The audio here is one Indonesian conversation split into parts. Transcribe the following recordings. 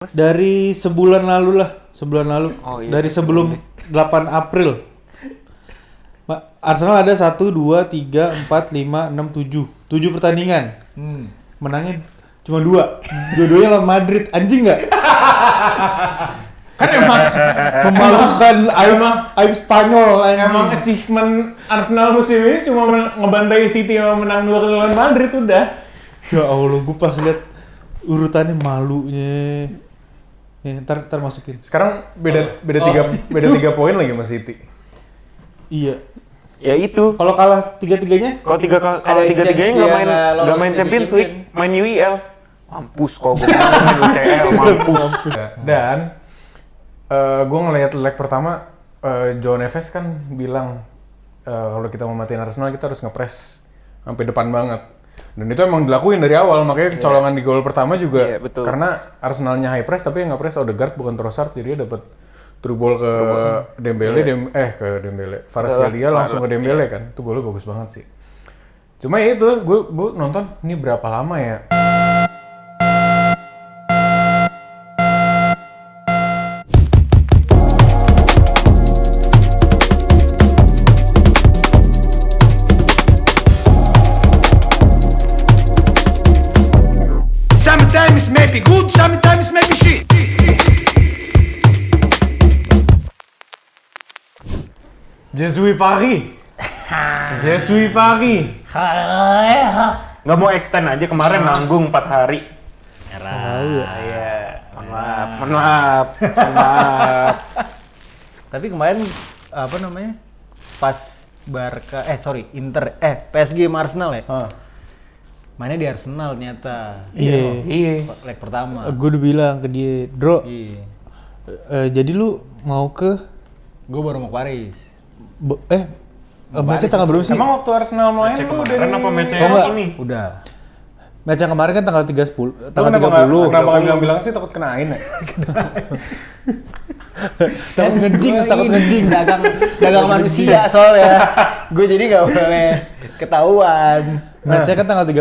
Dari sebulan lalu. Oh, iya. Dari sebelum 8 April. Arsenal ada 1, 2, 3, 4, 5, 6, 7. 7 pertandingan. Menangnya cuma 2. Dua-duanya lawan Madrid. Anjing nggak? Kan emang memalukan aib Spanyol anjing. Emang achievement Arsenal musim ini cuma ngebantai City sama menang 2 kali lawan Madrid udah. Ya Allah, gue pas lihat urutannya malunya. Ya, ntar masukin. Sekarang beda 3 poin lagi sama City. Iya. Ya itu. Kalau kalah tiga-tiganya? Kalau tiga-tiganya nggak main Champions League, main UEL. Mampus kalau gue main UCL, mampus. Dan gue ngelihat leg pertama, João Neves kan bilang kalau kita mau matiin Arsenal kita harus ngepres sampai depan banget. Dan itu emang dilakuin dari awal, makanya kecolongan di gol pertama juga karena Arsenalnya high press tapi yang nge-press Odegaard bukan Trossard, jadi dia dapat through ball ke Dembele, Kvaratskhelia langsung ke Dembele kan, itu golnya bagus banget sih. Cuma ya itu, gue nonton ini berapa lama ya? Sometimes maybe good, sometimes maybe shit. Je suis Paris. Nggak mau extend aja, kemarin nanggung 4 hari. Iya. Mohon maaf. Tapi kemarin apa namanya? Pas Inter PSG sama Arsenal ya? Mainnya di Arsenal ternyata. Iya. Leg pertama. Gue udah bilang ke dia, Bro. Iya. Jadi lu mau ke Gue baru mau ke Paris. match tanggal berapa sih? Emang waktu Arsenal main Match lu kemarin apa match Oh, enggak. ini? Udah. Match yang kemarin kan tanggal 30. Kenapa nggak bilang-bilang sih takut kenain ya? Takut ngeding. Dagang manusia soalnya. Gue jadi nggak boleh ketahuan. Match-nya kan tanggal 30.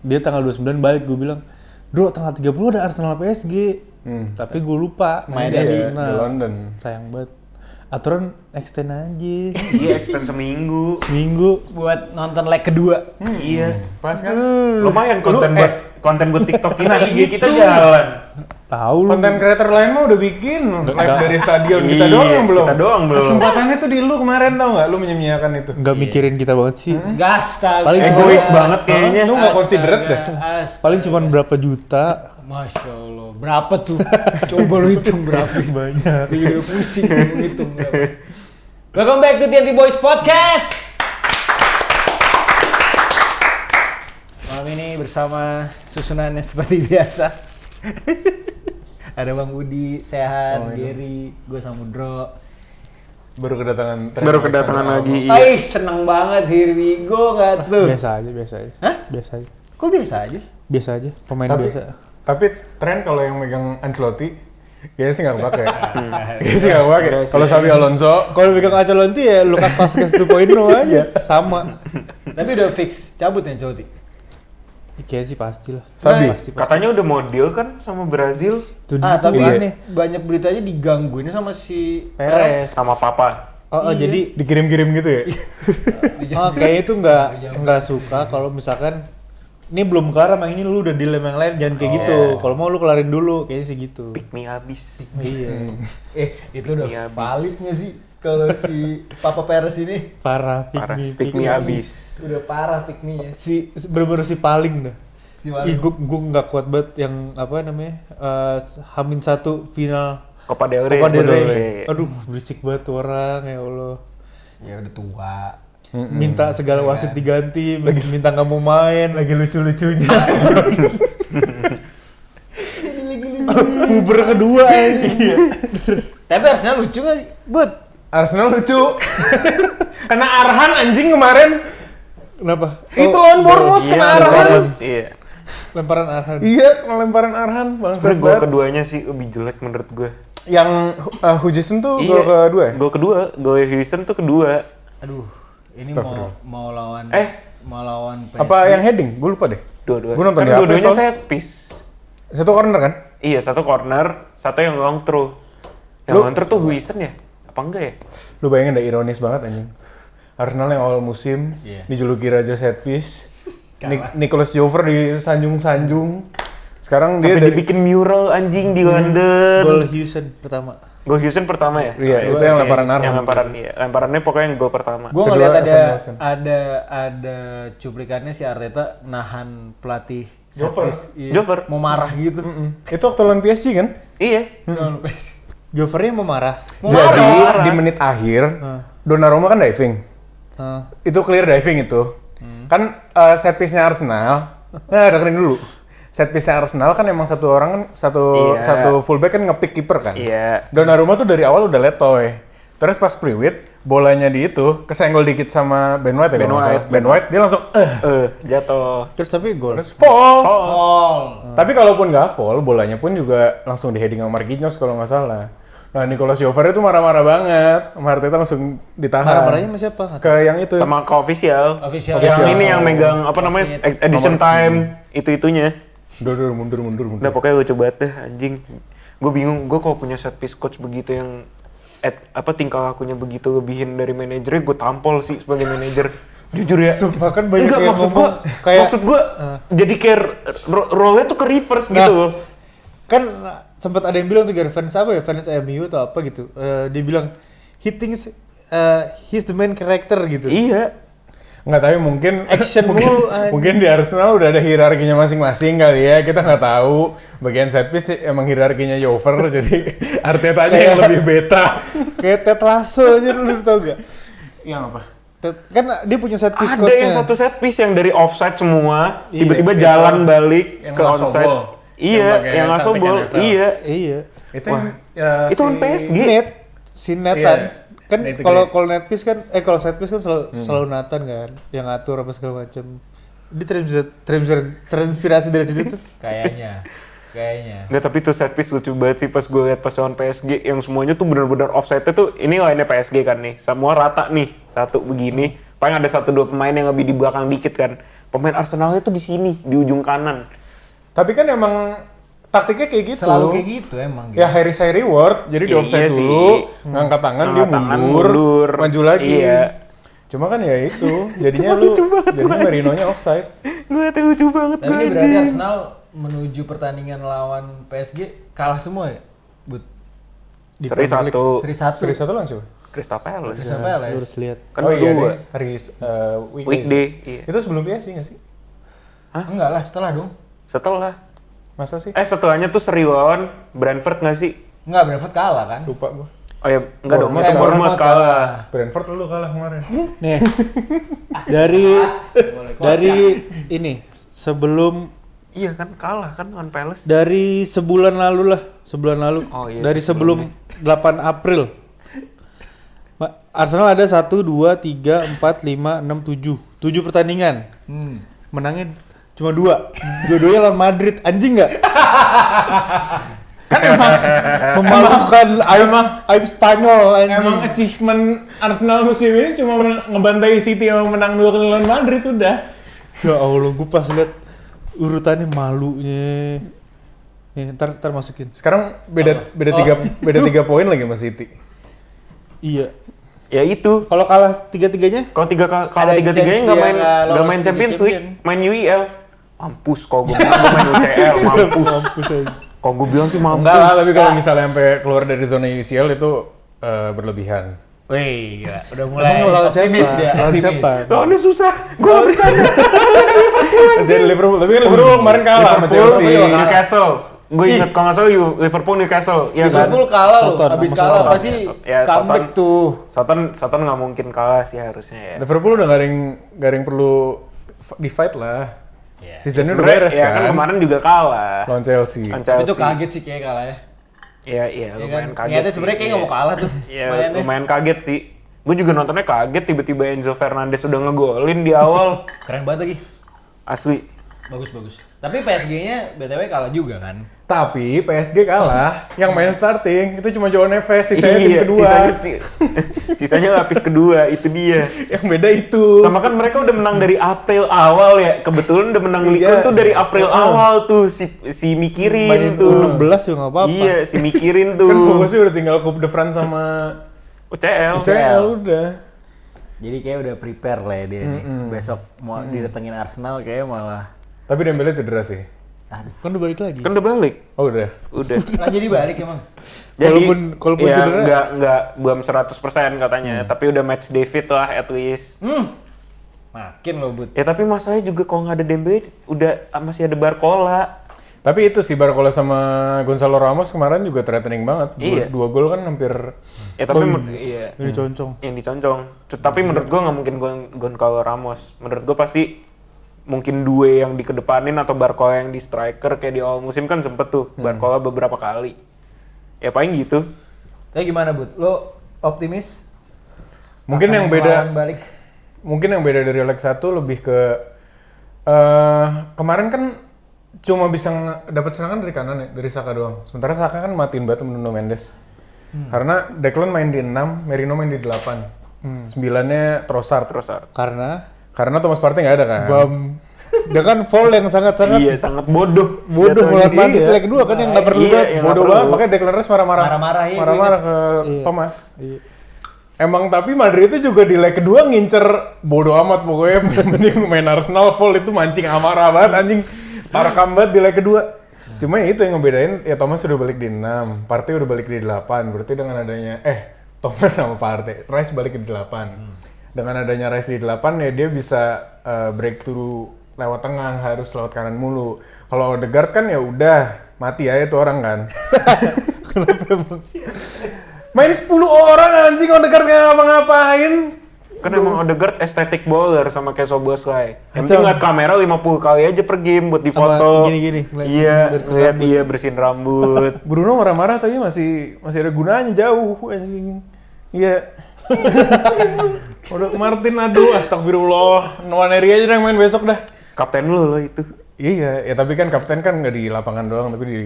Dia tanggal 29 balik, gue bilang, "Bro, tanggal 30 ada Arsenal PSG." Tapi gue lupa main di Arsenal. Di London. Sayang banget. Aturan extend aja. Iya, extend seminggu. Seminggu. Buat nonton leg kedua. Iya. Pas kan? Lumayan konten buat TikTok kita, IG kita jalan. Tahu lu. Konten creator lain mah udah bikin live dari stadion. Kita Iya, doang belum. kita doang belum. Kesempatannya tuh di lu kemarin, tau nggak? Lu menyia-nyiakan itu. Nggak mikirin kita banget sih. Gas Paling Egois banget kayaknya. Lu nggak considerate deh. Paling cuma berapa juta. Masya Allah. Berapa tuh? Coba lu hitung berapa. Banyak. Udah pusing lu hitung berapa. Welcome back to TNT Boys Podcast. Malam ini bersama susunannya seperti biasa. Ada Bang Budi, Sehan, Gary, gue sama Mudro. Baru kedatangan lagi. Ay, seneng banget, here we go nggak tuh? Biasa aja. Hah? Biasa aja. Kok biasa aja? Biasa aja. Pemain biasa. Tapi tren kalau yang megang Ancelotti, kayaknya sih nggak kepake. Kayaknya sih nggak kepake. Kalau Xabi Alonso, Kalau pegang Ancelotti ya Lucas Vazquez 2.0 aja. Sama. Tapi udah fix cabut ya Ancelotti? Kayaknya sih pastilah. Sabi. Pasti. Katanya udah mau deal kan sama Brazil Itu Tapi dia. aneh, banyak beritanya digangguinnya sama si Perez. sama Papa. Jadi dikirim-kirim gitu ya? kayaknya itu nggak suka kalau misalkan ini belum kelar sama ini lu udah deal sama yang lain, jangan kayak gitu. Kalau mau lu kelarin dulu, kayaknya sih gitu. Pick me abis. Iya. Itu udah Pick me valid nggak sih kalau si Papa Perez ini? Parah, Pick me abis. Udah parah pick me-nya. Bener-bener si paling dah. Si Wali. Ih, gue nggak kuat banget yang apa namanya H-1 final Copa del Copa del Rey. Rey. Aduh, berisik banget tuh orang, ya Allah. Ya udah tua. Minta segala wasit diganti, minta nggak mau main, lagi lucu-lucunya. Puber kedua aja. Tapi harusnya lucu nggak sih? But Arsenal lucu. Karena Arhan anjing kemarin. Kenapa? Itu lawan Bournemouth kena Arhan. Iya. Lemparan Arhan. Iya, kena lemparan Arhan. Bangsat Sebenernya gol banget. keduanya sih lebih jelek menurut gue. Yang Hujison tuh gol kedua ya? Gol kedua, gol Huijsen tuh kedua. aduh, ini Astagfirullah. mau lawan PSG. Apa yang heading? Gue lupa deh. Dua-dua. Gua nonton kan di HP dua-duanya soalnya. set piece. Satu corner kan? Iya, satu corner, satu yang long throw. Yang long throw tuh Huijsen ya? Apa enggak ya? Lu bayangin dah ironis banget anjing. Arsenal yang awal musim dijuluki raja set piece. Nicolas Jover disanjung-sanjung. Sekarang Sampai dia dibikin mural anjing di London. Gol Huijsen pertama. Gol Huijsen pertama ya? Iya, itu yang lemparan arm. Yang lemparannya pokoknya yang gol pertama. Gue Kedua, ngeliat Evan Nelson. ada cuplikannya si Arteta nahan pelatih Jover. Jover. mau marah gitu. Itu waktu lawan PSG kan? Iya. Jovernya mau marah. Jadi di menit akhir Donnarumma kan diving. Itu clear diving itu. Kan set piece-nya Arsenal. Nah, dengerin dulu. Set piece-nya Arsenal kan emang satu orang Iya. satu fullback kan nge-pick kiper kan. Iya. Donnarumma tuh dari awal udah letoy. Terus pas Priwit, bolanya di itu kesenggol dikit sama Ben White ya kalau nggak salah. Ben White dia langsung Jatuh. Terus tapi gol. terus fall. Fall. Tapi kalaupun nggak fall, bolanya pun juga langsung di heading sama Marquinhos kalau nggak salah. Nah, Nicolas Jover itu marah-marah banget. Sama Arteta langsung ditahan. Marah-marahnya sama siapa? Ke yang itu. Sama ke official. Official. Yang ini yang megang apa namanya? Edition time. Itu-itunya. Mundur. Udah pokoknya gue coba deh anjing. Gue bingung, gue kalau punya set piece coach begitu yang tingkah lakunya begitu lebihin dari manajernya, gue tampol sih sebagai manajer. Jujur ya. Sumpah kan banyak Enggak, yang maksud ngomong gue, kayak jadi kayak role-nya tuh ke reverse Nah, gitu loh. kan sempat ada yang bilang tuh fans apa ya, fans MU atau apa gitu. Dia bilang he thinks he's the main character gitu. Iya. Nggak tahu mungkin Action mulu, anjing. mungkin di Arsenal udah ada hierarkinya masing-masing kali ya, kita nggak tahu. Bagian set piece sih emang hierarkinya Jover jadi Artetanya yang lebih beta. Kayak Ted Lasso aja lu tau gak? Yang apa? Kan dia punya set piece Ada coachnya. yang satu set piece yang dari offside semua, Iya, tiba-tiba gitu. jalan balik Yang ke nggak onside. sobol. Iya, Yang pakai yang nggak taktik sobol. NFL. Iya. Iya. Itu Wah. yang Itu kan PSG. Si Nathan. Iya. Kan Nah, itu kalau kayak- net piece kan kalau set piece kan selalu Nathan kan yang ngatur apa segala macam. Dia terinspirasi dari situ tuh. Kayaknya. Nggak, tapi tuh set piece lucu banget sih pas gue liat pas lawan PSG yang semuanya tuh bener-bener offside-nya tuh, ini lainnya PSG kan nih, semua rata nih, satu begini, paling ada 1-2 pemain yang lebih di belakang dikit kan. Pemain Arsenalnya tuh di sini, di ujung kanan. Tapi kan emang taktiknya kayak gitu. Selalu kayak gitu emang. Ya Harry say reward, jadi di Iya offside sih. dulu, ngangkat tangan dia Ngangkat tangan, mundur, maju lagi. Iya. Cuma kan ya itu, jadinya Merino-nya offside. Gue tuh lucu banget. Tapi ini berarti Arsenal menuju pertandingan lawan PSG kalah semua ya? Seri satu. Seri satu. Seri satu lawan siapa? Crystal Palace. Crystal Lu Palace. harus lihat. Kan oh iya dua. deh, hari Weekday. Iya. Itu sebelum PSG nggak sih? Enggak lah, setelah dong. Setelah. Masa sih? Setelahnya tuh seri lawan Brentford nggak sih? Enggak, Brentford kalah kan? Lupa gua. Oh ya, enggak dong. Bournemouth Itu Bournemouth kalah. Brentford lu kalah kemarin. Nih. dari ini sebelum Iya kan kalah kan lawan Palace. dari sebulan lalu lah, sebulan lalu. Oh iya, Dari sebelum 8 April. Arsenal ada 1 2 3 4 5 6 7. 7 pertandingan. Menangnya cuma 2. Dua-duanya lawan Madrid. Anjing nggak? Kan emang memalukan aib Spanyol anjing. Emang achievement Arsenal musim ini cuma ngebantai City sama menang 2 kali lawan Madrid udah. Ya Allah, gue pas liat urutannya malunya. Nih, ntar masukin. Sekarang beda 3 poin lagi sama City. Iya. Ya itu. Kalau kalah tiga-tiganya, Kalau Ada tiga-tiganya chance nggak dia main nggak nggak lolos main Liga Champions Champion. League, main UEL. Mampus kalau gue bilang gua main UCL, mampus. Kalau gue bilang sih mampus. Enggak lah, tapi kalau misalnya sampai keluar dari zona UCL itu berlebihan. Wih, gila. Udah mulai emang lawan siapa? optimis dia, Lawan optimis. siapa? Lawannya susah. Gue nggak bercanda. Dari Liverpool, tapi kan Liverpool kemarin kalah sama Chelsea. Newcastle. Gue inget kalau nggak salah Liverpool Newcastle. Iya kan? Liverpool kalah loh, Soton, habis sama kalah Soton. pasti Ya, comeback Soton. tuh. Soton nggak mungkin kalah sih harusnya ya. Liverpool udah gak ada yang perlu di fight lah. Seasonnya udah Sebenarnya beres ya kan. kemarin juga kalah. Lawan Chelsea. Lawan Tapi Chelsea. itu kaget sih kayak kalah ya. Iya, Ya kan? lumayan kaget. Niatnya sih. sebenarnya kayak nggak mau kalah tuh. Iya, mainnya. lumayan kaget sih. Gue juga nontonnya kaget tiba-tiba Enzo Fernandez udah ngegolin di awal. Keren banget lagi. Asli. Bagus. Tapi PSG-nya BTW kalah juga kan. Tapi PSG kalah, yang main starting itu cuma João Neves, sisanya tim kedua. Sisanya lapis kedua, itu dia. Yang beda itu. Sama kan mereka udah menang dari April awal ya. Kebetulan udah menang Liga tuh dari April awal tuh si mikirin Mainin tuh. U16 juga nggak apa-apa. Iya, si mikirin tuh. Kan fokusnya udah tinggal Coupe de France sama UCL udah. Jadi kayak udah prepare lah ya dia nih. Besok mau didatengin Arsenal kayak malah. Tapi Dembele cedera sih. Kan udah balik lagi. Kan udah balik. Oh udah. Udah. Nggak jadi balik emang. Jadi, Kalaupun ya, cedera. nggak belum 100% katanya, tapi udah match day fit lah at least. Makin loh, Bud. Ya tapi masalahnya juga kalau nggak ada Dembele, udah masih ada Barcola. Tapi itu si Barcola sama Gonzalo Ramos kemarin juga threatening banget. Iya. Dua gol kan hampir. Ya tapi iya. Ini concong. Yang diconcong. Tapi menurut gua nggak mungkin Gonzalo Ramos. Menurut gua pasti mungkin Due yang dikedepanin atau Barcola yang di striker kayak di awal musim kan sempet tuh Barcola beberapa kali. Ya paling gitu. Tapi gimana, Bud? Lo optimis? Mungkin akan yang beda. balik. Mungkin yang beda dari leg 1 lebih ke kemarin kan cuma bisa dapat serangan dari kanan ya, dari Saka doang. Sementara Saka kan matiin banget Nuno Mendes. Karena Declan main di 6, Merino main di 8. 9-nya Trossard. Karena Thomas Partey nggak ada kan. Dia kan foul yang sangat-sangat Iya, sangat bodoh. bodoh melawan Madrid Iya. leg 2 kan yang nggak perlu Iya, banget. yang Bodoh nggak banget, perlu. makanya Declan Rice marah-marah. Marah-marah, iya, Marah-marah ke Thomas. Emang tapi Madrid itu juga di leg kedua ngincer bodoh amat pokoknya. Mending main Arsenal full itu mancing amarah banget anjing. Tarekam banget di leg kedua. Cuma ya itu yang ngebedain, ya Thomas udah balik di 6, Partey udah balik di 8. Berarti dengan adanya Thomas sama Partey, Rice balik di 8. Dengan adanya Rice di 8 ya dia bisa breakthrough lewat tengah, harus lewat kanan mulu. Kalau Odegaard kan ya udah mati aja tuh orang kan. Main 10 orang anjing, Odegaard nggak ngapa-ngapain. Kan emang Odegaard aesthetic bowler sama kayak Szoboszlai. Yang penting ngeliat kamera 50 kali aja per game buat difoto. Sama gini-gini, Iya, ngeliat bersihin rambut. Bruno marah-marah tapi masih ada gunanya jauh anjing. Iya. Udah Martin aduh astagfirullah. Nwaneri aja yang main besok dah. Kapten lu loh itu. Iya, ya tapi kan kapten kan nggak di lapangan doang tapi di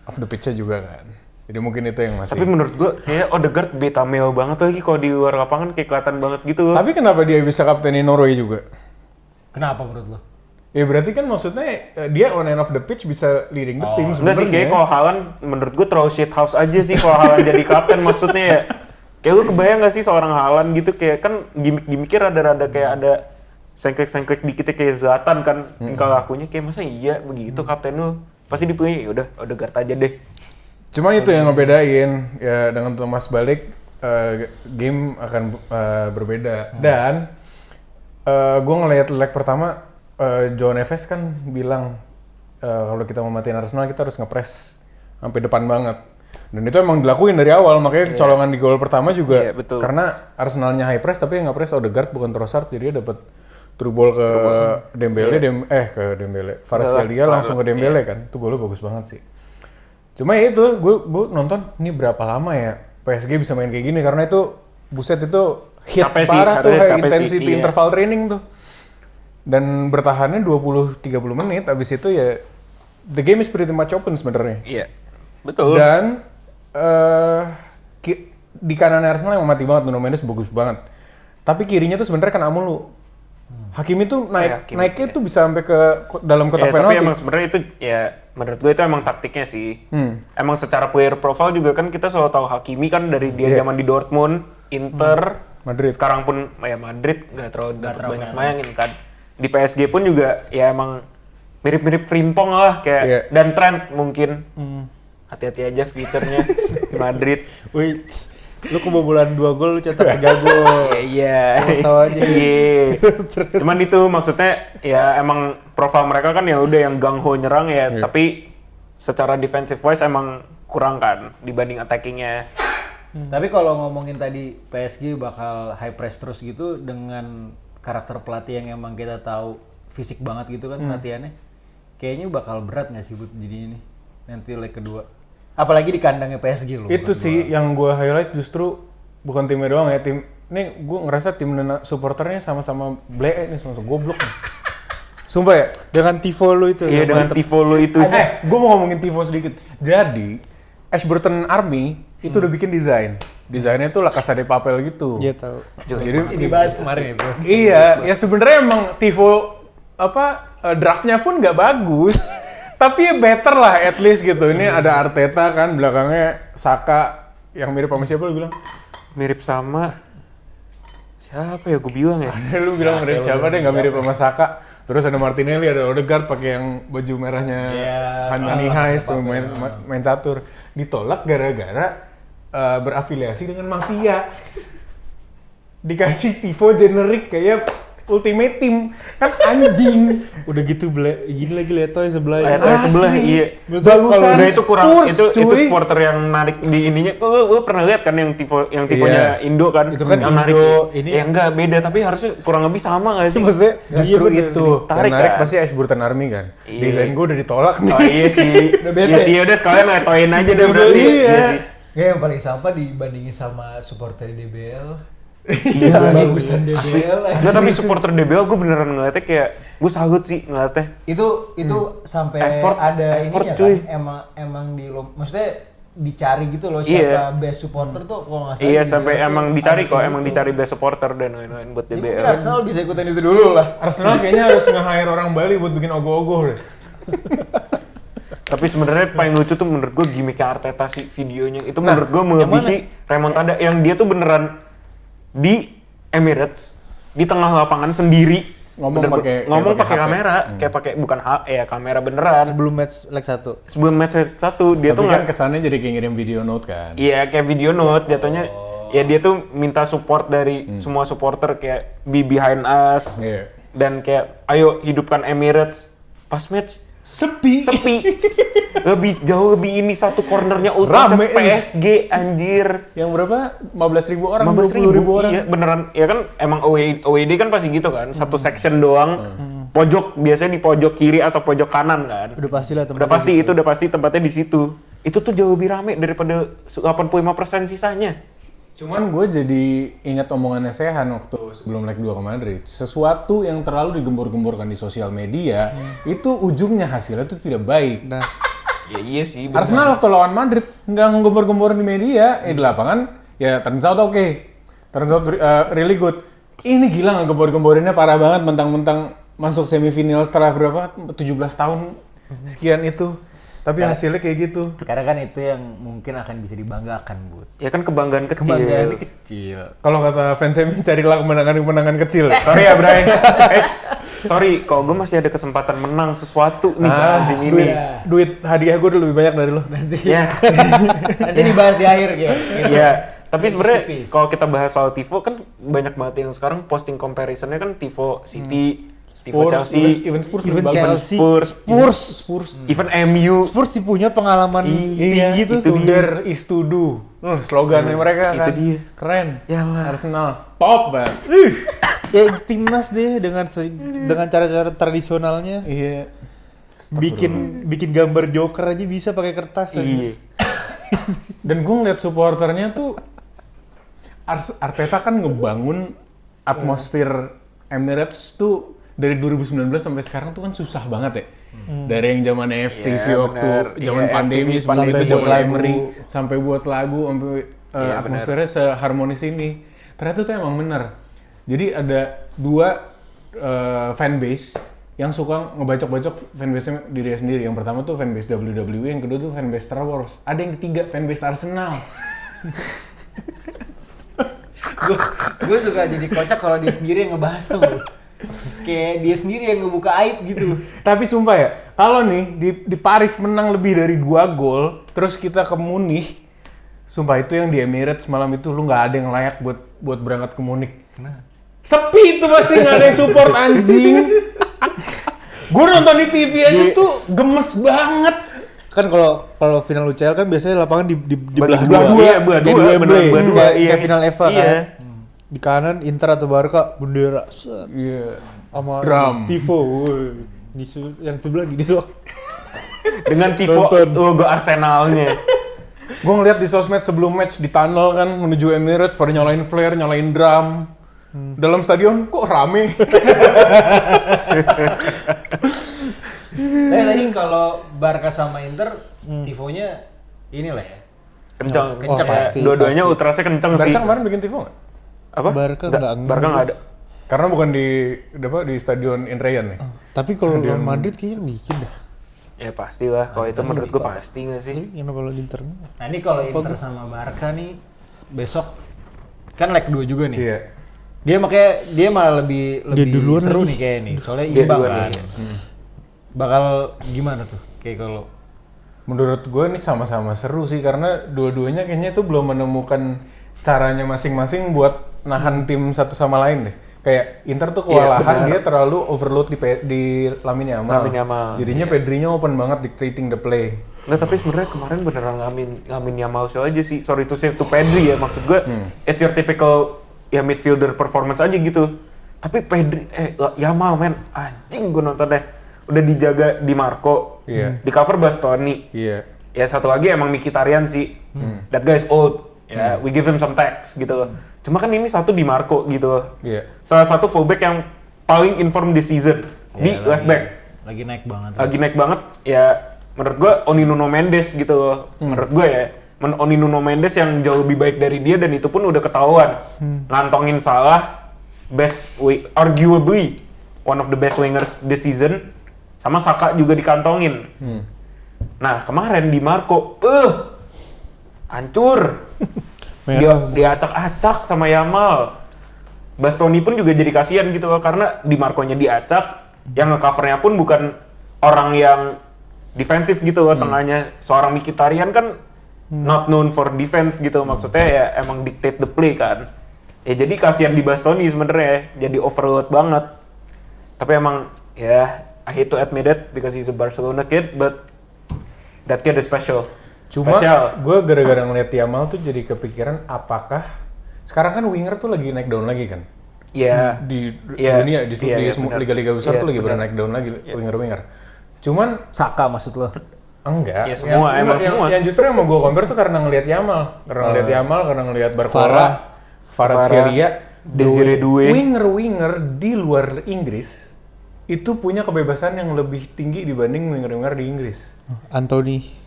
off the pitch-nya juga kan. Jadi mungkin itu yang masih. Tapi menurut gua kayak Odegaard beta male banget lagi kalau di luar lapangan kayak kelihatan banget gitu loh. Tapi kenapa dia bisa kaptenin Norway juga? Kenapa menurut lo? Ya berarti kan maksudnya dia on and off the pitch bisa leading the team Enggak sih, kayak sebenarnya. kalau Haaland menurut gua terlalu shit house aja sih kalau Haaland jadi kapten maksudnya ya. Kayak lu kebayang gak sih seorang Haaland gitu kayak kan gimmick-gimmicknya rada-rada kayak ada sengklek-sengklek dikitnya kayak Zlatan kan. Tingkah lakunya kayak masa iya begitu kapten lu. Pasti dipilih yaudah Odegaard aja deh. Cuma itu yang ngebedain ya dengan Thomas balik game akan berbeda. Dan gue ngelihat leg pertama João Neves kan bilang kalau kita mau matiin Arsenal kita harus ngepres sampai depan banget. Dan itu emang dilakuin dari awal, makanya kecolongan di gol pertama juga betul. karena Arsenalnya high press tapi yang nge-press Odegaard bukan Trossard, jadi dia dapat through ball ke Dembele, ke Dembele. Kvaratskhelia langsung ke Dembele kan, itu golnya bagus banget sih. Cuma ya itu, gue nonton ini berapa lama ya PSG bisa main kayak gini karena itu buset itu hit Capek sih, parah tuh, capek high sih, intensity iya. interval training tuh. Dan bertahannya 20-30 menit, abis itu ya the game is pretty much open sebenarnya. Iya. Betul. Dan di kanan Arsenal yang mati banget, Nuno Mendes bagus banget. Tapi kirinya tuh sebenarnya kena mulu. Hakimi tuh naiknya tuh bisa sampai ke dalam kotak penalti. Tapi emang sebenarnya itu ya menurut gue itu emang taktiknya sih. Emang secara player profile juga kan kita selalu tahu Hakimi kan dari dia zaman di Dortmund, Inter, Madrid. Sekarang pun ya Madrid nggak terlalu banyak main kan. Di PSG pun juga ya emang mirip-mirip Frimpong lah kayak dan Trent mungkin. Hati-hati aja future-nya di Madrid. Wait, lu kebobolan 2 gol, lu cetak 3 gol. Iya. Harus tahu aja. Iya. Cuman itu maksudnya ya emang profil mereka kan ya udah yang gang ho nyerang ya, tapi secara defensive wise emang kurang kan dibanding attackingnya. Tapi kalau ngomongin tadi PSG bakal high press terus gitu dengan karakter pelatih yang emang kita tahu fisik banget gitu kan latihannya, kayaknya bakal berat nggak sih buat jadi ini nanti leg kedua? Apalagi di kandangnya PSG loh. Itu sih yang gue highlight justru bukan timnya doang ya, tim ini gue ngerasa tim supporternya sama-sama blee nih, sama-sama goblok nih. Sumpah ya. Dengan tifo lu itu. Iya, yang dengan mantep. tifo lu itu. Gue mau ngomongin tifo sedikit. Jadi, Ashburton Army itu udah bikin desain. Desainnya tuh La Casa de Papel gitu. Iya tahu. Jadi Dibahas kemarin itu. iya, ya sebenarnya emang tifo draftnya pun nggak bagus. Tapi ya better lah at least gitu. Ini ada Arteta kan, belakangnya Saka yang mirip sama siapa lu bilang? Mirip sama siapa ya gue bilang ya? Lu bilang mirip siapa deh, nggak mirip sama Saka. Terus ada Martinelli, ada Odegaard pakai yang baju merahnya Hani Heis main catur. Ditolak gara-gara berafiliasi dengan mafia. Dikasih tifo generik kayak Ultimate Team. Kan anjing. Udah gitu gini lagi Letoy sebelah. Letoy sebelah, iya. Bagusan Kalau itu kurang, Spurs, itu cuy. supporter yang narik di ininya. Gue pernah lihat kan yang tifonya Indo kan. Itu kan yang Indo, narik. ini- Ya enggak beda, tapi harusnya kurang lebih sama nggak sih? Maksudnya Justru iya, itu. Tarik Yang narik kan? pasti Ashburton Army kan. Iya. Desain gue udah ditolak nih. Oh iya sih. bete. Iya sih, udah sekalian letoin aja deh berarti. Iya. sih. Nggak, yang paling sampah dibandingin sama supporter DBL. Iya, Bagusan DBL. Nggak, tapi supporter DBL gue beneran ngeliatnya kayak gue salut sih ngeliatnya. Itu sampai Effort, ada effort, ininya cuy. kan. Emang maksudnya dicari gitu loh Iya. siapa best supporter tuh kalau nggak salah. Iya, di sampai DBL tuh emang dicari ada kok, kayak emang gitu. dicari best supporter dan lain-lain buat Jadi mungkin DBL. Arsenal bisa ikutan itu dulu lah. Arsenal kayaknya harus nge-hire orang Bali buat bikin ogoh-ogoh deh. Tapi sebenarnya paling lucu tuh menurut gue gimmicknya Arteta sih videonya. Itu menurut gue melebihi remontada yang dia tuh beneran di Emirates di tengah lapangan sendiri Ngomong pakai ngomong kayak pakai HP. kamera, kayak pakai bukan kamera beneran. sebelum match leg 1. Sebelum match 1 dia Tapi tuh kan nggak kesannya jadi kayak ngirim video note kan. iya kayak video note jatuhnya. Ya dia tuh minta support dari semua supporter kayak be behind us. Iya. Dan kayak ayo hidupkan Emirates pas match Sepi. jauh lebih ini satu cornernya ultra Rame ini. PSG anjir. Yang berapa? 15.000 orang, 15.000 20.000 orang. Iya beneran ya kan emang OWD kan pasti gitu kan satu section doang pojok biasanya di pojok kiri atau pojok kanan kan Udah pastilah udah pasti itu udah pasti tempatnya di situ itu tuh jauh lebih rame daripada 85% sisanya. Cuman gue jadi ingat omongannya Sehan waktu sebelum leg 2 ke Madrid. Sesuatu yang terlalu digembor-gemborkan di sosial media, itu ujungnya hasilnya tuh tidak baik. Nah, Ya iya sih bener. Arsenal waktu lawan Madrid nggak ngegembor-gemborin di media, di lapangan ya turns out oke. Turns out really good. Ini gila ngegembor-gemborinnya parah banget mentang-mentang masuk semifinal setelah berapa? 17 tahun sekian itu. Tapi hasilnya kayak gitu. Karena kan itu yang mungkin akan bisa dibanggakan, Bud. Ya kan kebanggaan kecil. Kebanggaan kecil. Kalau kata fans MU carilah kemenangan-kemenangan kecil. Sorry ya Bray. Sorry, kok gue masih ada kesempatan menang sesuatu nih musim ini. Duit hadiah gue udah lebih banyak dari lo. Ya, Nanti dibahas di akhir ya. ya. Tapi sebenarnya Tipis-tipis. kalau kita bahas soal tifo kan banyak banget yang sekarang posting comparisonnya kan tifo City, tifo Chelsea, even Spurs, even lebih bagus. Chelsea, Spurs, even MU. Spurs sih punya pengalaman tinggi tuh. itu dia. There is to do. Slogannya mereka itu kan. dia. Keren. Yalah. Arsenal. Top banget. Ya timnas deh dengan cara-cara tradisionalnya Iya. bikin gambar Joker aja bisa pakai kertas. Iya. Dan gue ngeliat supporternya tuh Arteta kan ngebangun atmosfer Emirates tuh dari 2019 sampai sekarang tuh kan susah banget ya. Dari yang zaman FTV Iya, waktu bener. zaman Iya, pandemi, FTV, sampai buat zaman lagu. Emery, sampai buat lagu, sampai Iya, atmosfernya seharmonis ini. Ternyata tuh emang bener. Jadi ada dua fanbase yang suka ngebacok-bacok fanbase-nya dirinya sendiri. Yang pertama tuh fanbase WWE, yang kedua tuh fanbase Star Wars. Ada yang ketiga fanbase Arsenal. Gue suka jadi kocak kalau dia sendiri yang ngebahas tuh. Kayak dia sendiri yang ngebuka aib gitu loh. Tapi sumpah ya, kalau nih di Paris menang lebih dari 2 gol, terus kita ke Munich, sumpah itu yang di Emirates malam itu lu nggak ada yang layak buat berangkat ke Munich. Sepi itu pasti nggak ada yang support anjing. Gue nonton di TV aja tuh gemes banget. Kan kalau final UCL kan biasanya lapangan di belah Bagi dua. iya, belah Kayak dua, di Wembley. belah dua, Kayak- iya. kayak final Eva Iya. kan. Di kanan Inter atau Barca bendera set. Iya. Sama Drum. tifo. woi. Yang sebelah gini doang. Dengan tifo Nonton. logo Arsenalnya. Gue ngeliat di sosmed sebelum match di tunnel kan menuju Emirates pada nyalain flare, nyalain drum. Dalam stadion kok rame. Tapi tadi kalau Barca sama Inter, tifonya inilah ya. Kencang. Kencang Ya, pasti, dua-duanya pasti. ultrasnya kencang sih. Barca kemarin bikin tifo nggak? Apa? Barca Nggak, nggak. Barca nggak ada. Karena bukan di stadion Intrayan nih. Tapi kalau lawan Madrid kayaknya bikin dah. Ya pastilah, kalau itu menurut gue pasti nggak sih? Tapi kenapa lo Inter? Nah ini kalau Inter sama Barca nih, besok kan leg 2 juga nih. Iya. Dia malah lebih duluan seru lagi. nih kayak nih. Soalnya Dia imbang duluan kan. lagi. Bakal gimana tuh? Kayak kalau Menurut gue ini sama-sama seru sih karena dua-duanya kayaknya itu belum menemukan caranya masing-masing buat nahan tim satu sama lain deh. Kayak Inter tuh kewalahan, benar. dia terlalu overload di Lamine Yamal. Lamine Yamal. Jadinya Pedrinya open banget dictating the play. Nggak, tapi sebenarnya kemarin beneran ngamin Yamal show aja sih. Sorry to say to Pedri ya, maksud gue it's your typical ya midfielder performance aja gitu. Tapi Pedri, Yamal men, anjing gue nonton deh. Udah dijaga di Marco, Iya. di cover Bastoni. Iya. Ya satu lagi emang Mkhitaryan sih. That guy is old. Ya, we give him some tax gitu. Cuma kan ini satu di Marco gitu. Iya. Salah satu fullback yang paling inform this season di ya, left back. lagi naik banget. Lagi naik banget ya menurut gue Oni Nuno Mendes gitu. Menurut gue ya Oni Nuno Mendes yang jauh lebih baik dari dia dan itu pun udah ketahuan. Ngantongin Salah, arguably one of the best wingers this season, sama Saka juga dikantongin. Nah kemarin di Marco, hancur. Dia acak-acak sama Yamal. Bastoni pun juga jadi kasihan gitu loh karena di Marco-nya diacak, yang nge-covernya pun bukan orang yang defensif gitu loh tengahnya. Seorang Mkhitaryan kan not known for defense gitu, maksudnya ya emang dictate the play kan. Ya jadi kasihan di Bastoni sebenarnya, jadi overload banget. Tapi emang ya I hate to admit it because he's a Barcelona kid, but that kid is special. Cuma Spesial. gue gara-gara ngeliat Yamal tuh jadi kepikiran apakah sekarang kan winger tuh lagi naik down lagi kan? Ya, Di Iya, dunia, di iya, semua benar. liga-liga besar Iya, tuh lagi benar. naik down lagi winger-winger. Cuman Saka maksud lo? enggak. Ya, semua, emang semua. Yang justru yang mau gue compare tuh karena ngeliat Yamal. Karena ngeliat Barcola, Farad Skelia, Desiree Doué. Winger-winger di luar Inggris itu punya kebebasan yang lebih tinggi dibanding winger-winger di Inggris. Anthony.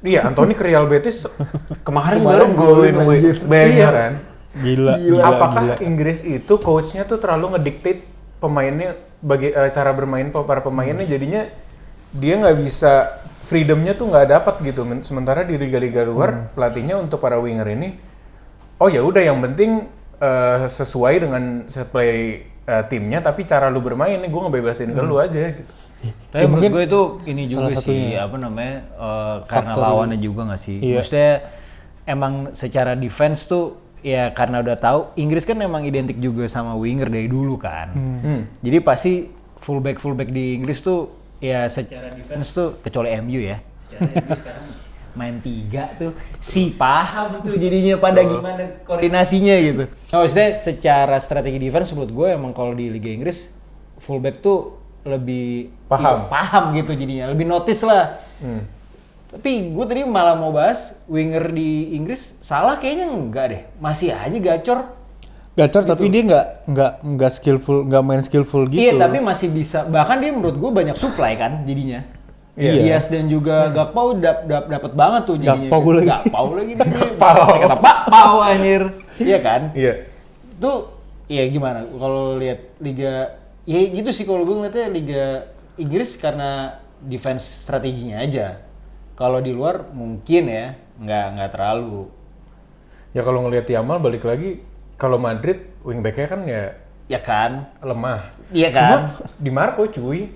Iya, Anthony ke Real Betis Kemarin baru golin iya banyak kan? Gila. Apakah Inggris itu coachnya tuh terlalu ngediktate pemainnya cara bermain para pemainnya, jadinya dia nggak bisa freedomnya tuh nggak dapat gitu. Sementara di liga-liga luar pelatihnya untuk para winger ini, oh ya udah yang penting sesuai dengan set play timnya, tapi cara lu bermain gue ngebebasin ke lu aja gitu. Tapi menurut mungkin gue itu ini juga salah sih, satunya. apa namanya, karena Faktor lawannya juga nggak sih? Iya. Maksudnya emang secara defense tuh ya karena udah tahu Inggris kan emang identik juga sama winger dari dulu kan. Jadi pasti fullback di Inggris tuh ya secara defense tuh kecuali MU ya. Secara MU sekarang main 3 tuh si paham tuh jadinya pada gimana koordinasinya gitu. Nah, maksudnya secara strategi defense menurut gue emang kalau di Liga Inggris fullback tuh lebih paham gitu jadinya, lebih notice lah. Tapi gue tadi malah mau bahas winger di Inggris, Salah kayaknya enggak deh, masih aja gacor. Gacor tapi dia nggak skillful, nggak main skillful gitu. Iya tapi masih bisa, bahkan dia menurut gue banyak supply kan jadinya. Iya. Diaz dan juga Gakpo dapat banget tuh jadinya. Gakpo lagi nih. Kata Pak Pau anjir. Iya kan? Iya. Tuh ya gimana kalau lihat liga ya gitu sih kalau gue ngeliatnya Liga Inggris karena defense strateginya aja. Kalau di luar mungkin ya nggak terlalu. Ya kalau ngelihat Yamal balik lagi, kalau Madrid wingbacknya kan Ya kan? lemah. Iya kan? Cuma di Marco cuy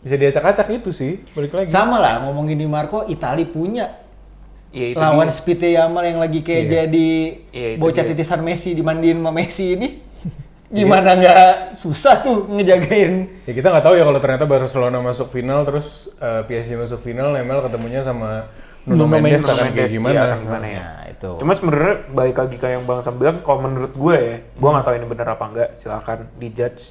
bisa diacak-acak itu sih, balik lagi. Sama lah ngomongin di Marco, Itali punya Ya, itu lawan dia. Spite Yamal yang lagi kayak jadi Iya, itu bocah dia. titisan Messi dimandiin sama Messi ini. Gimana nggak susah tuh ngejagain. Ya kita nggak tahu ya kalau ternyata Barcelona masuk final terus PSG masuk final, Yamal ketemunya sama Nuno Mendes akan kayak gimana? Iya, akan gimana ya. Nah, itu. Cuma sebenarnya balik lagi kayak yang Bang Sam bilang, kalau menurut gue ya, gue nggak tahu ini benar apa enggak, silakan dijudge.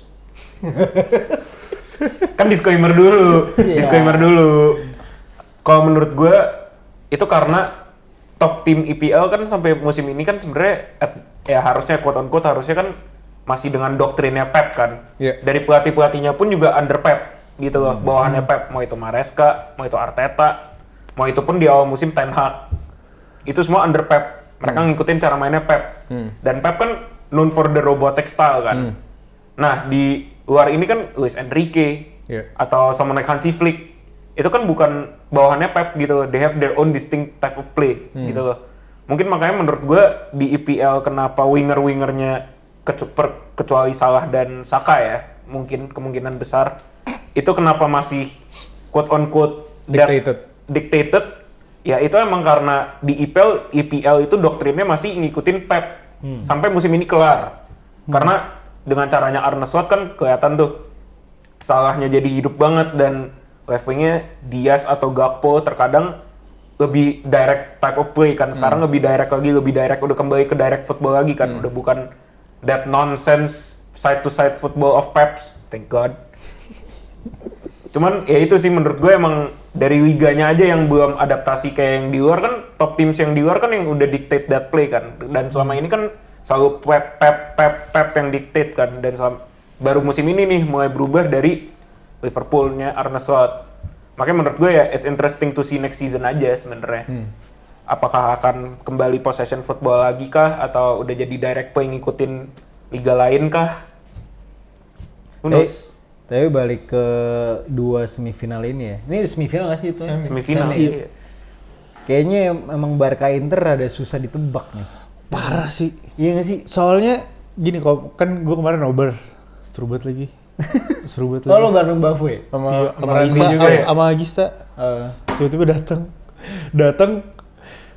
Kan disclaimer dulu, Iya. disclaimer dulu. Kalau menurut gue itu karena top tim IPL kan sampai musim ini kan sebenarnya ya harusnya quote on quote harusnya kan masih dengan doktrinnya Pep kan. Iya. Dari pelatih-pelatihnya pun juga under Pep gitu loh, bawahannya Pep, mau itu Maresca, mau itu Arteta, mau itu pun di awal musim Ten Hag. Itu semua under Pep. Mereka ngikutin cara mainnya Pep. Dan Pep kan known for the robotic style kan. Nah, di luar ini kan Luis Enrique atau sama naik Hansi Flick. Itu kan bukan bawahannya Pep gitu. They have their own distinct type of play gitu loh. Mungkin makanya menurut gue di EPL kenapa winger-wingernya kecuali Salah dan Saka ya, mungkin kemungkinan besar itu kenapa masih quote on quote dictated ya, itu emang karena di EPL itu doktrinnya masih ngikutin Pep sampai musim ini kelar. Karena dengan caranya Arne Slot kan kelihatan tuh Salahnya jadi hidup banget dan left wing-nya Diaz atau Gakpo terkadang lebih direct type of play kan. Sekarang lebih direct, udah kembali ke direct football lagi kan. Udah bukan that nonsense side to side football of Peps, thank God. Cuman ya itu sih menurut gue emang dari liganya aja yang belum adaptasi kayak yang di luar kan. Top teams yang di luar kan yang udah dictate that play kan. Dan selama ini kan selalu Pep yang dictate kan. Dan baru musim ini nih mulai berubah dari Liverpoolnya Arne Slot. Makanya menurut gue ya it's interesting to see next season aja sebenarnya. Apakah akan kembali possession football lagi kah atau udah jadi direct play ngikutin liga lain kah? Who knows? Tapi balik ke 2 semifinal ini ya. Ini semifinal nggak sih itu? Semifinal. Iya. Kayaknya emang Barca Inter ada susah ditebak nih. Parah sih. Iya nggak sih? Soalnya gini kok, kan gue kemarin nobar. Seru banget lagi. Oh lo bareng Bafu ya? Sama Randy juga ya? Sama Agista. Tiba-tiba datang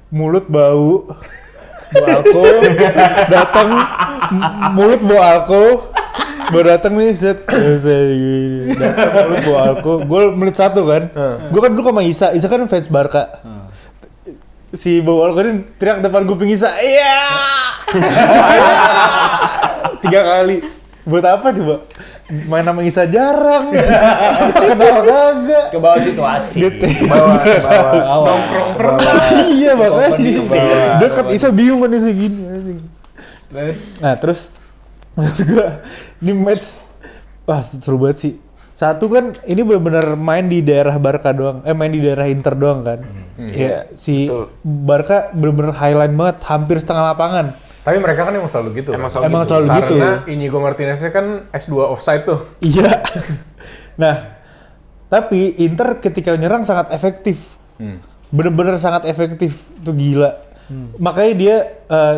mulut bau alko, datang mulut bau alko, baru datang nih set, datang mulut bau alko, gol menit 1 kan, gue kan dulu sama Isa kan fans Barca, si bau alko ini teriak depan kuping Isa, iya, 3 kali, buat apa coba? Main sama Isa jarang, kenapa kagak? Ke bawah situasi. Gitu. Ke bawah. Nongkrong pernah. Iya makanya. Dekat Isa bingung kan Isa gini. Nah terus menurut gua di match wah seru banget sih. Satu kan ini benar-benar main di daerah Barca doang, main di daerah Inter doang kan. Ya si betul. Barca benar-benar highlight banget, hampir setengah lapangan. Tapi mereka kan emang selalu gitu. Emang selalu gitu. Karena Inigo Martineznya kan S2 offside tuh. Iya. Nah, tapi Inter ketika nyerang sangat efektif. Bener-bener sangat efektif. Itu gila. Makanya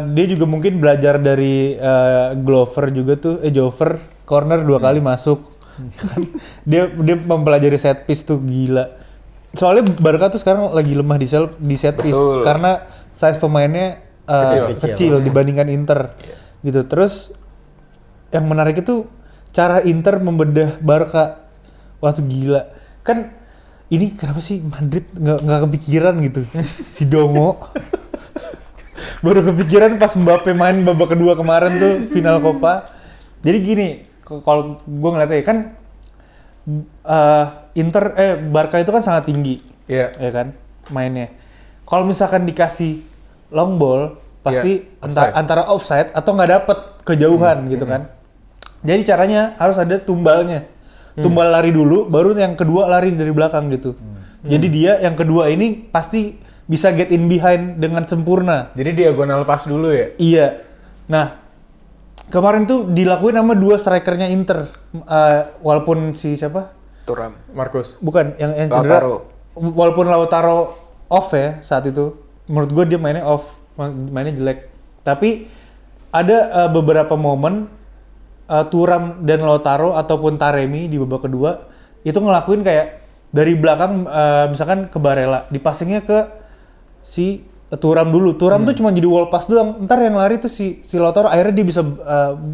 dia juga mungkin belajar dari Glover juga tuh, Jover corner 2 kali masuk. dia mempelajari set piece tuh gila. Soalnya Barca tuh sekarang lagi lemah di set piece. Betul. Karena size pemainnya kecil dibandingkan Inter gitu. Terus yang menarik itu cara Inter membedah Barca. Wah tuh gila. Kan ini kenapa sih Madrid nggak kepikiran gitu. Si Dongo baru kepikiran pas Mbappe main babak kedua kemarin tuh final Copa. Jadi gini, kalau gue ngeliatnya kan Barca itu kan sangat tinggi. Iya. Ya kan mainnya. Kalau misalkan dikasih long ball pasti antara offside atau nggak dapet kejauhan gitu kan. Jadi caranya harus ada tumbalnya. Tumbal lari dulu, baru yang kedua lari dari belakang gitu. Jadi dia yang kedua ini pasti bisa get in behind dengan sempurna. Jadi diagonal pass dulu ya? Iya. Nah, kemarin tuh dilakuin sama 2 strikernya Inter. Walaupun si siapa? Thuram. Marcus. Bukan, yang cedera. Lautaro. Walaupun Lautaro off ya saat itu. Menurut gue dia mainnya off, mainnya jelek. Tapi ada beberapa momen Thuram dan Lautaro ataupun Taremi di babak kedua itu ngelakuin kayak dari belakang misalkan ke Barella, dipasingnya ke si Thuram dulu. Thuram tuh cuma jadi wall pass doang. Ntar yang lari tuh si Lautaro akhirnya dia bisa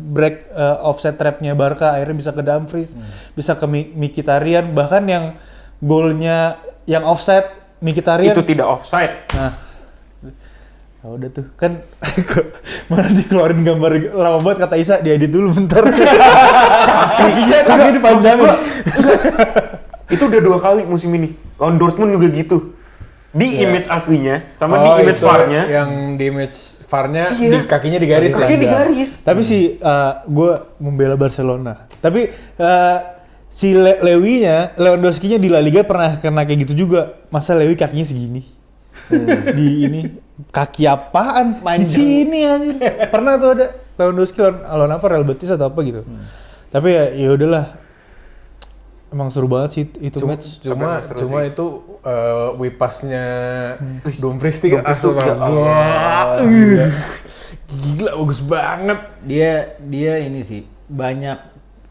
break offset trapnya Barca, akhirnya bisa ke Dumfries, bisa ke Mkhitaryan, bahkan yang golnya yang offset Mkhitaryan Itu tidak offside. Nah, udah tuh kan mana dikeluarin gambar lama banget kata Isa, diedit dulu bentar. Kakinya dipanjangin. Itu udah 2 kali musim ini. Lawan Dortmund juga gitu. Di image aslinya sama Oh, di image itu VAR-nya. yang di image VAR-nya Iya. di kakinya digaris lah. Kakinya digaris. Tapi sih gue membela Barcelona. Tapi si Lewandowski-nya di La Liga pernah kena kayak gitu juga. Masa Lewi kakinya segini? Di ini kaki apaan? Di sini anjir. Pernah tuh ada Lewandowski lawan apa, Real Betis atau apa gitu. Tapi ya udahlah. Emang seru banget sih itu match. Cuma itu wipasnya Dumfries tuh Dumfries tuh, ya gila bagus banget. Dia ini sih banyak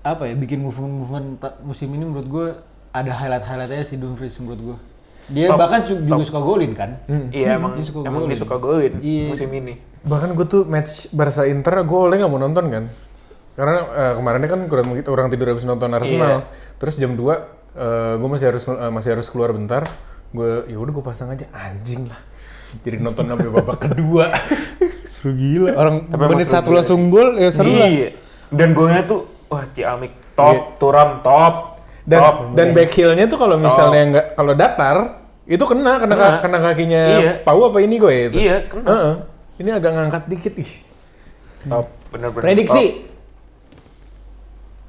apa ya, bikin movement musim ini menurut gue ada highlightnya si Dumfries menurut gue. Dia bahkan juga suka golin kan? Iya, emang dia suka golin Iya. musim ini. Bahkan gue tuh match Barca Inter gue oleh nggak mau nonton kan, karena kemarinnya kan kurang tidur habis nonton Arsenal. Terus jam 2 gue masih harus keluar bentar. Gue ya udah gue pasang aja, anjing lah. Jadi nonton sampai babak kedua. Seru gila. Orang Tapi menit emang 1 seru langsung gol ya seru lah. Iya. Dan golnya tuh wah Ciamik top, Thuram top. Dan back heel-nya tuh kalau misalnya nggak, kalau datar itu kena kakinya Iya. Pau apa ini gue ya itu. Iya, kena. Ini agak ngangkat dikit ih. Top, bener-bener. Prediksi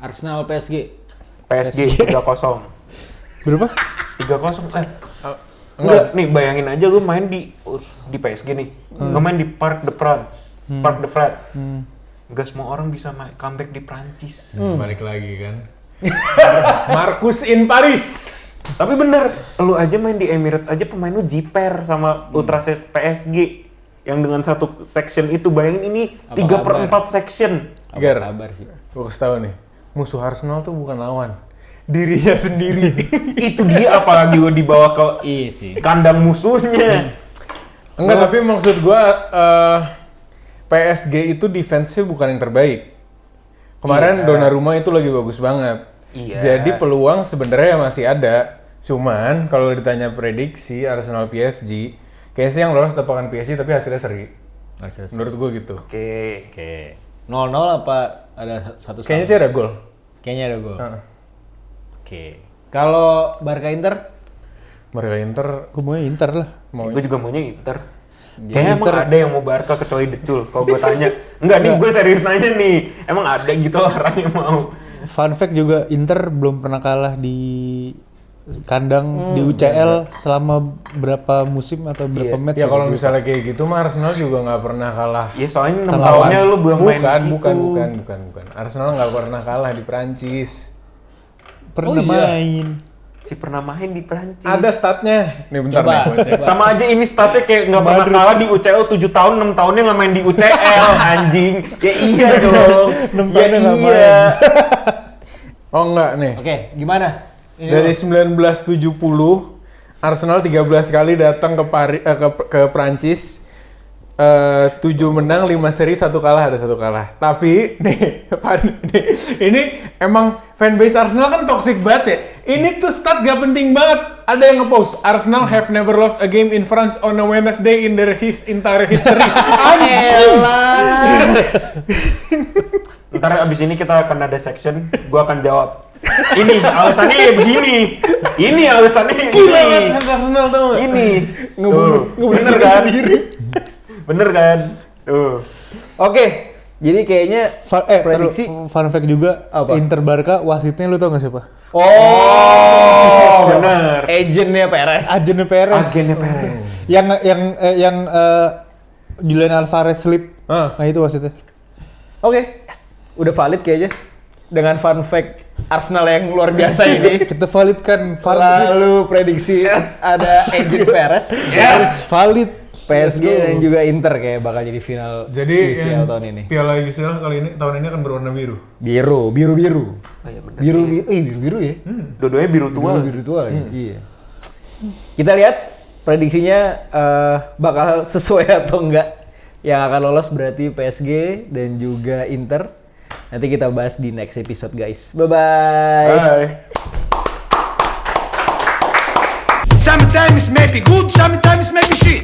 Arsenal PSG. PSG 3-0. Berapa? 3-0. Enggak, nih bayangin aja gue main di PSG nih. Gue main di Parc de France. Parc de France. Enggak semua orang bisa comeback di Prancis. Balik lagi kan. Marcus in Paris. Tapi bener, lu aja main di Emirates aja pemain lu jiper sama Ultraset PSG. Yang dengan satu section itu, bayangin ini Apa 3/4 section. Gar, Kabar sih. gue kasih tau nih, musuh Arsenal tuh bukan lawan, dirinya sendiri. Itu dia, apalagi gue dibawa ke Iya sih. kandang musuhnya. Enggak, tapi maksud gue PSG itu defense-nya bukan yang terbaik. Kemarin Donnarumma itu lagi bagus banget. Iya. Jadi peluang sebenarnya masih ada. Cuman kalau ditanya prediksi Arsenal PSG, kayaknya sih yang lolos tepakan PSG tapi hasilnya seri. Menurut gue gitu. Oke. Oke. 0-0 apa ada 1-1? Kayaknya sih ada gol. Kayaknya ada gol. Heeh. Oke. Kalau Barca Inter? Barca Inter Gue maunya Inter lah. Gue juga maunya Inter. Kayaknya emang ada yang mau Barca kecuali Decul. Kalau gue tanya, enggak nih, gue serius nanya nih. Emang ada gitu orang yang mau? Fun fact juga, Inter belum pernah kalah di kandang di UCL selama berapa musim atau berapa match. ya kalau misalnya kayak gitu mah Arsenal juga nggak pernah kalah. Ya soalnya 6 Sama tahunnya lu belum main di situ. Bukan. Arsenal nggak pernah kalah di Prancis. pernah main. Si pernah main di Prancis. Ada statnya. Nih bentar Coba. nih gue cek. Sama aja ini statnya kayak nggak pernah kalah di UCL 7 tahun, 6 tahunnya nggak main di UCL, anjing. Ya iya dong. 6 Ya tahunnya nggak iya. Oh enggak nih. Oke, gimana? Ini Dari 1970 Arsenal 13 kali datang ke Prancis. 7 menang, 5 seri, 1 kalah, ada 1 kalah. Tapi nih, ini emang fanbase Arsenal kan toxic banget ya. Ini tuh stat gak penting banget. Ada yang ngepost, Arsenal have never lost a game in France on a Wednesday in their entire history. Ntar abis ini kita akan ada section, gua akan jawab. Ini alasannya ya begini. Ini alasannya Gila begini. banget fans Arsenal tau gak? Ini. Ngebunuh Bener diri kan? sendiri. Bener kan? Tuh. Oke. Jadi kayaknya Prediksi fun fact juga, Apa? Inter Barca wasitnya lu tau gak siapa? Oh, bener. Agentnya Perez. Agennya Perez. Agennya Perez. Yang Julian Alvarez slip. Ah. Nah itu wasitnya. Oke. Udah valid kayaknya. Dengan fun fact Arsenal yang luar biasa ini. Kita validkan Lalu prediksi ada agent Perez. Harus valid. PSG dan juga Inter kayak bakal jadi final Jadi UCL tahun ini. Piala UCL tahun ini akan berwarna biru. Biru. Oh iya bener. Biru ya. Dua-duanya biru tua. Biru tua ya. Iya. Kita lihat prediksinya bakal sesuai atau enggak. Yang akan lolos berarti PSG dan juga Inter. Nanti kita bahas di next episode guys. Bye-bye. Bye. Sometimes maybe good, sometimes maybe shit.